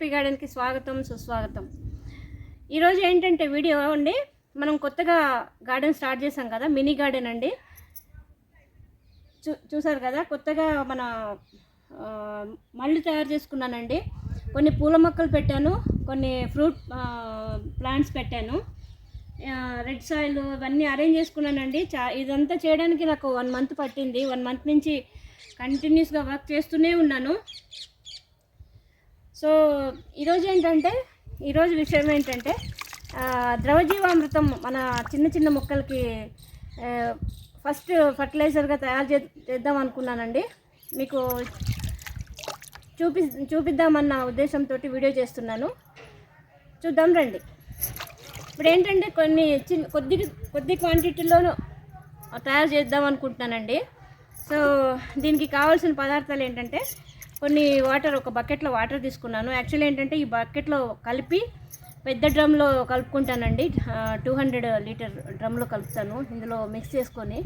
KP గార్డెన్కి స్వాగతం సుస్వాగతం. ఈరోజు ఏంటంటే వీడియో అండి, మనం కొత్తగా గార్డెన్ స్టార్ట్ చేసాం కదా, మినీ గార్డెన్ అండి. చూసారు కదా, కొత్తగా మన మళ్ళు తయారు చేసుకున్నానండి. కొన్ని పూల మొక్కలు పెట్టాను, కొన్ని ఫ్రూట్ ప్లాంట్స్ పెట్టాను, రెడ్ సాయిల్ ఇవన్నీ అరేంజ్ చేసుకున్నానండి. ఇదంతా చేయడానికి నాకు 1 మంత్ పట్టింది. 1 మంత్ నుంచి కంటిన్యూస్గా వర్క్ చేస్తూనే ఉన్నాను. సో ఈరోజు విషయం ఏంటంటే ద్రవజీవామృతం మన చిన్న మొక్కలకి ఫస్ట్ ఫర్టిలైజర్గా తయారు చేద్దాం అనుకున్నానండి. మీకు చూపిద్దామన్న ఉద్దేశంతో వీడియో చేస్తున్నాను. చూద్దాం రండి. ఇప్పుడు ఏంటంటే కొద్ది క్వాంటిటీలోనూ తయారు చేద్దాం అనుకుంటున్నానండి. సో దీనికి కావాల్సిన పదార్థాలు ఏంటంటే, కొన్ని వాటర్, ఒక బకెట్లో వాటర్ తీసుకున్నాను. యాక్చువల్లీ ఏంటంటే ఈ బకెట్లో కలిపి పెద్ద డ్రమ్లో కలుపుకుంటానండి. 200 లీటర్ డ్రమ్లో కలుపుతాను, ఇందులో మిక్స్ చేసుకొని.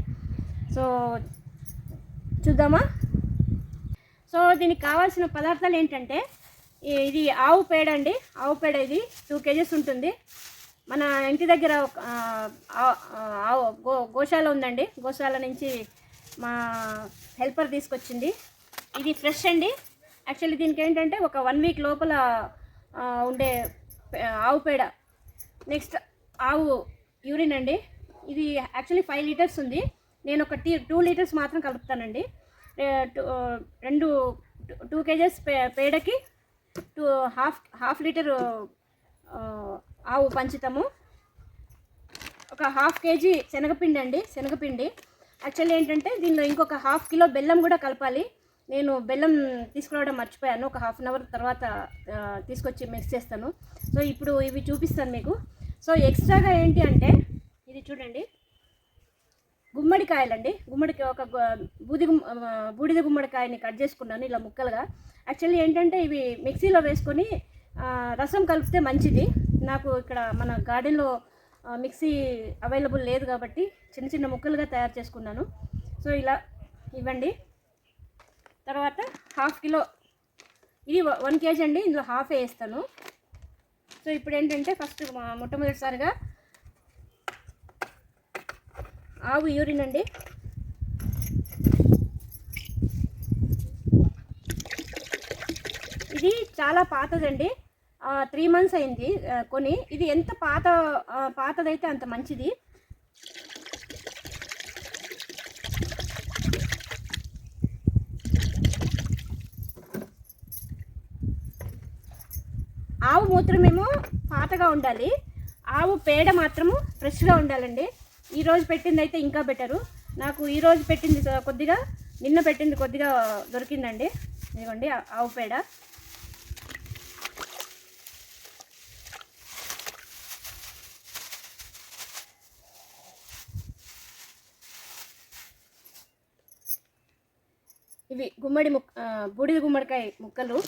సో చూద్దామా. సో దీనికి కావాల్సిన పదార్థాలు ఏంటంటే, ఇది ఆవు పేడ అండి. ఆవు పేడ ఇది 2 kgs ఉంటుంది. మన ఇంటి దగ్గర గోశాల ఉందండి. గోశాల నుంచి మా హెల్పర్ తీసుకొచ్చింది. ఇది ఫ్రెష్ అండి. యాక్చువల్లీ దీనికి ఏంటంటే ఒక 1 వీక్ లోపల ఉండే ఆవు పేడ. నెక్స్ట్ ఆవు యూరిన్ అండి. ఇది యాక్చువల్లీ 5 లీటర్స్ ఉంది. నేను ఒక 2 లీటర్స్ మాత్రం కలుపుతానండి. 2 kgs పేడకి హాఫ్ లీటర్ ఆవు పంచుతాము. ఒక 1/2 kg శనగపిండి అండి. శనగపిండి యాక్చువల్లీ ఏంటంటే దీనిలో ఇంకొక 1/2 కిలో బెల్లం కూడా కలపాలి. నేను బెల్లం తీసుకురావడం మర్చిపోయాను. ఒక 1/2 అవర్ తర్వాత తీసుకొచ్చి మిక్స్ చేస్తాను. సో ఇప్పుడు ఇవి చూపిస్తాను మీకు. సో ఎక్స్ట్రాగా ఏంటి అంటే, ఇది చూడండి, గుమ్మడికాయలండి. ఒక బూడిద గుమ్మడికాయని కట్ చేసుకున్నాను ఇలా ముక్కలుగా. యాక్చువల్లీ ఏంటంటే ఇవి మిక్సీలో వేసుకొని రసం కలిపితే మంచిది. నాకు ఇక్కడ మన గార్డెన్లో మిక్సీ అవైలబుల్ లేదు కాబట్టి చిన్న ముక్కలుగా తయారు చేసుకున్నాను. సో ఇలా ఇవ్వండి. తర్వాత 1/2 కిలో, ఇది 1 kg అండి. ఇందులో హాఫ్ వేస్తాను. సో ఇప్పుడు ఏంటంటే ఫస్ట్ మొట్టమొదటిసారిగా ఆవు యూరిన్ అండి. ఇది చాలా పాతదండి. 3 months అయింది కొని. ఇది ఎంత పాతదైతే అంత మంచిది. ఆవు మూత్రమేమో పాతగా ఉండాలి, ఆవు పేడ మాత్రము ఫ్రెష్గా ఉండాలండి. ఈరోజు పెట్టింది అయితే ఇంకా బెటరు. నాకు ఈరోజు పెట్టింది కొద్దిగా, నిన్న పెట్టింది కొద్దిగా దొరికిందండి. ఇదిగోండి ఆవు పేడ. ఇవి బూడిద గుమ్మడికాయ ముక్కలు.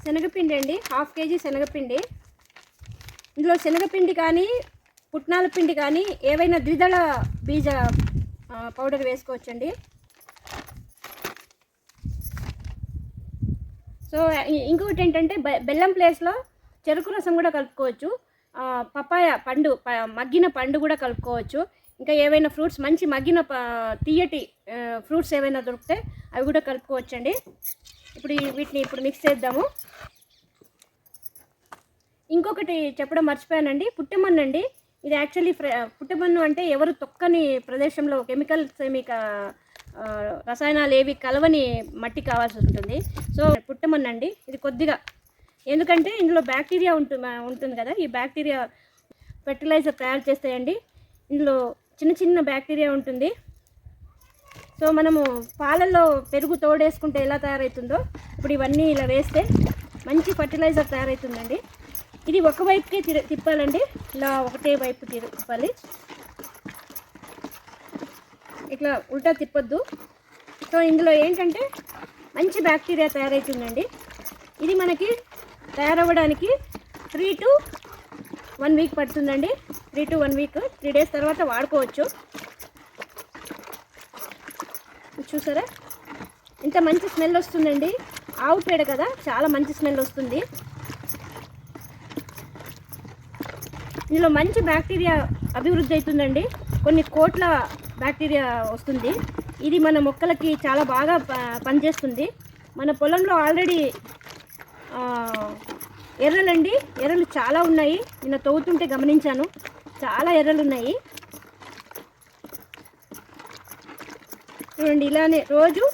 శనగపిండి అండి, 1/2 kg శనగపిండి. ఇందులో శనగపిండి కానీ పుట్నాల పిండి కానీ ఏవైనా ద్విదళ బీజ పౌడర్ వేసుకోవచ్చండి. సో ఇంకొకటి ఏంటంటే, బెల్లం ప్లేస్లో చెరుకు రసం కూడా కలుపుకోవచ్చు. పపాయ పండు, మగ్గిన పండు కూడా కలుపుకోవచ్చు. ఇంకా ఏవైనా ఫ్రూట్స్, మంచి మగ్గిన తీయటి ఫ్రూట్స్ ఏవైనా దొరికితే అవి కూడా కలుపుకోవచ్చండి. వీటిని మిక్స్ చేద్దాము. ఇంకొకటి చెప్పడం మర్చిపోయానండి, పుట్టమన్ను అండి. ఇది యాక్చువల్లీ పుట్టమన్ను అంటే ఎవరు తొక్కని ప్రదేశంలో, కెమికల్స్ రసాయనాలు ఏవి కలవని మట్టి కావాల్సి ఉంటుంది. సో పుట్టమన్ను అండి. ఇది కొద్దిగా, ఎందుకంటే ఇందులో బ్యాక్టీరియా ఉంటుంది కదా, ఈ బ్యాక్టీరియా ఫెర్టిలైజర్ తయారు చేస్తాయండి. ఇందులో చిన్న బ్యాక్టీరియా ఉంటుంది. సో మనము పాలల్లో పెరుగు తోడేసుకుంటే ఎలా తయారవుతుందో, ఇప్పుడు ఇవన్నీ ఇలా వేస్తే మంచి ఫర్టిలైజర్ తయారవుతుందండి. ఇది ఒక వైపుకే తిప్పాలండి. ఇలా ఒకటే వైపు తిప్పాలి. ఇట్లా ఉల్టా తిప్పొద్దు. సో ఇందులో ఏంటంటే మంచి బ్యాక్టీరియా తయారవుతుందండి. ఇది మనకి తయారవ్వడానికి 3 to 1 వీక్ పడుతుందండి. 3 to 1 వీక్, 3 డేస్ తర్వాత వాడుకోవచ్చు. చూసారా ఇంత మంచి స్మెల్ వస్తుందండి. ఆవు పేడ కదా, చాలా మంచి స్మెల్ వస్తుంది. ఇందులో మంచి బ్యాక్టీరియా అభివృద్ధి అవుతుందండి. కొన్ని కోట్ల బ్యాక్టీరియా వస్తుంది. ఇది మన మొక్కలకి చాలా బాగా పనిచేస్తుంది. మన పొలంలో ఆల్రెడీ ఎర్రలు చాలా ఉన్నాయి. నిన్న తవ్వుతుంటే గమనించాను, చాలా ఎర్రలు ఉన్నాయి. చూడండి, ఇలానే రోజు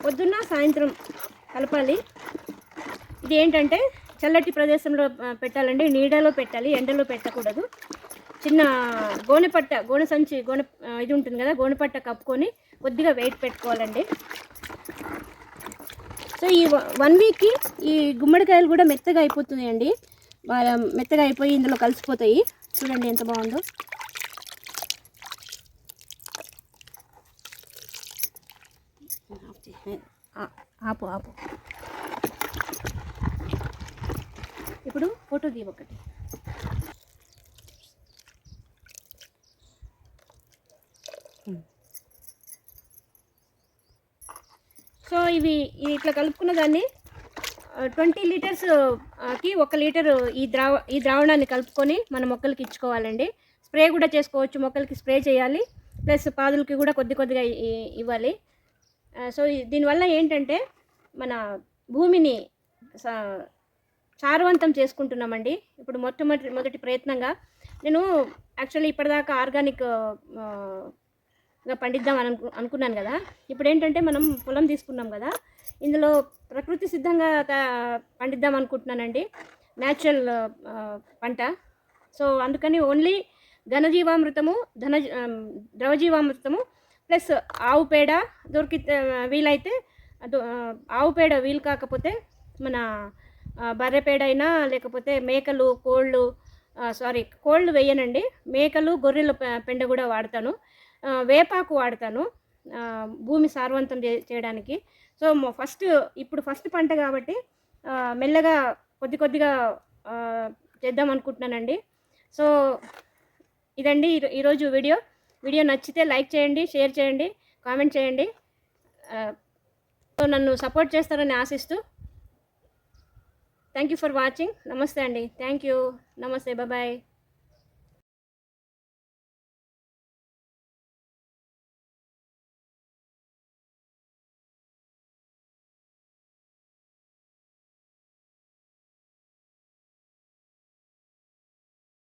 పొద్దున్న సాయంత్రం కలపాలి. ఇది ఏంటంటే చల్లటి ప్రదేశంలో పెట్టాలండి, నీడలో పెట్టాలి, ఎండలో పెట్టకూడదు. చిన్న గోనె సంచి ఇది ఉంటుంది కదా, గోనెపట్ట కప్పుకొని కొద్దిగా వెయిట్ పెట్టుకోవాలండి. సో ఈ 1 వీక్కి ఈ గుమ్మడికాయలు కూడా మెత్తగా అయిపోతున్నాయండి. మెత్తగా అయిపోయి ఇందులో కలిసిపోతాయి. చూడండి ఎంత బాగుందో. ఆపు ఇప్పుడు ఫోటో తీ ఒకటి. సో ఇవి ఇట్లా కలుపుకున్న దాన్ని 20 లీటర్స్కి 1 లీటరు ఈ ద్రావణాన్ని కలుపుకొని మన మొక్కలకి ఇచ్చుకోవాలండి. స్ప్రే కూడా చేసుకోవచ్చు, మొక్కలకి స్ప్రే చేయాలి, ప్లస్ పాదులకి కూడా కొద్దిగా ఇవ్వాలి. సో దీనివల్ల ఏంటంటే మన భూమిని సారవంతం చేసుకుంటున్నామండి. ఇప్పుడు మొదటి ప్రయత్నంగా నేను యాక్చువల్లీ ఇప్పటిదాకా ఆర్గానిక్గా పండిద్దాం అనుకున్నాను కదా. ఇప్పుడు ఏంటంటే మనం పొలం తీసుకున్నాం కదా, ఇందులో ప్రకృతి సిద్ధంగా పండిద్దాం అనుకుంటున్నానండి, న్యాచురల్ పంట. సో అందుకని ఓన్లీ ఘనజీవామృతము, ద్రవజీవామృతము ప్లస్ ఆవు పేడ దొరికితే వీలైతే, ఆవు పేడ వీలు కాకపోతే మన బర్రె పేడ అయినా, లేకపోతే కోళ్ళు వేయనండి, మేకలు గొర్రెల పెండ కూడా వాడతాను, వేపాకు వాడతాను భూమి సారవంతం చేయడానికి. సో ఇప్పుడు ఫస్ట్ పంట కాబట్టి మెల్లగా కొద్దిగా చేద్దాం అనుకుంటున్నానండి. సో ఇదండి ఈరోజు వీడియో నచ్చితే లైక్ చేయండి, షేర్ చేయండి, కామెంట్ చేయండి. సో నన్ను సపోర్ట్ చేస్తారని ఆశిస్తూ, థ్యాంక్ యూ ఫర్ వాచింగ్. నమస్తే అండి, థ్యాంక్ యూ, నమస్తే, బాయ్.